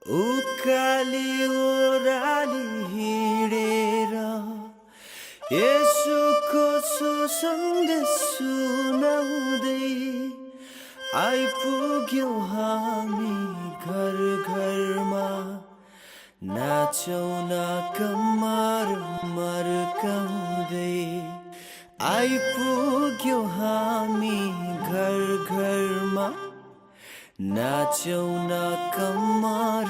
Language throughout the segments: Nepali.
उकाली ओराली हिँडेर येशूको सुसन्देश सुनाउँदै आइपुग्यौ हामी घर घरमा। नाचौँ न कम्मर मर्काउँदै आइपुग्यौ हामी घर घरमा। नाचौँ न कम्मर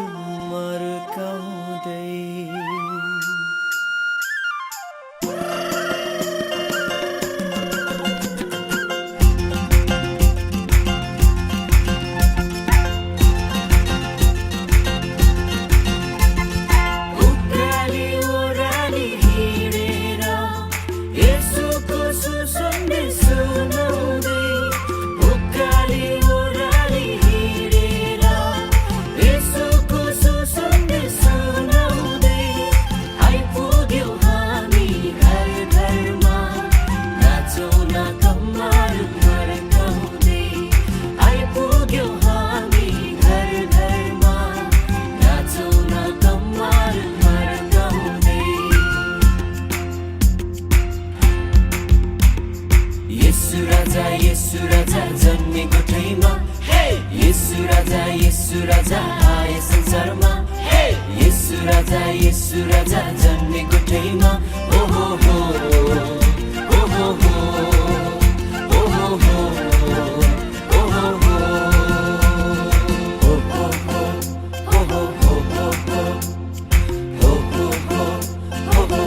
मर्काउँदै। येशू राजा जन्मेको ठाउँमा, येशू राजा आए संसारमा। येशू राजा जन्मेको ठाउँमा, ओ हो हो ओ हो हो ओ हो हो ओ हो हो ओ हो हो ओ हो हो ओ हो हो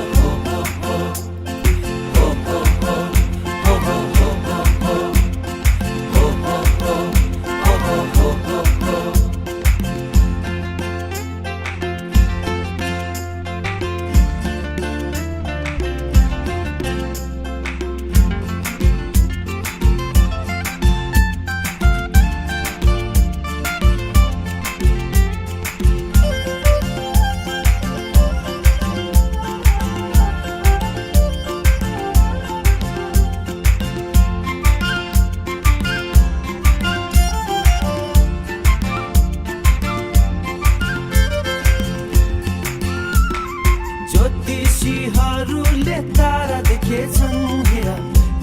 ज्योतिषीहरूले तारा देखेछन्, हेर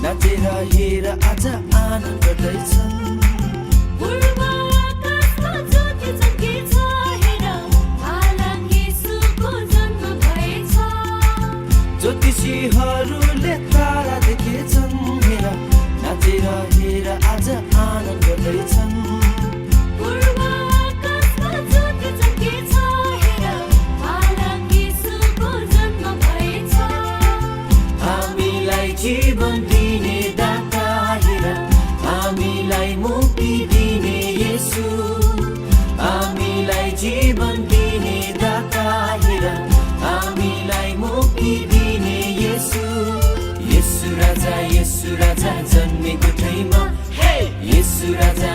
नाचेर हेर आज आनन्द गर्दैछन्। पूर्व आकाशमा ज्योति चम्केछ, हेर बालक येशूको जन्म भएछ। ज्योतिषीहरूले तारा देखेछन्, हेर नाचेर हेर आज आनन्द गर्दैछन्। पूर्व आकाशमा ज्योति चम्केछ, हेर बालक येशूको जन्म भएछ। हामीलाई जीवन दिने दाता, हेर हामीलाई मुक्ति दिने येशू। हामीलाई जीवन दिने दाता, हेर हामीलाई मुक्ति दिने येशू। येशू राजा जन्मेको ठाउँमा, येशू राजा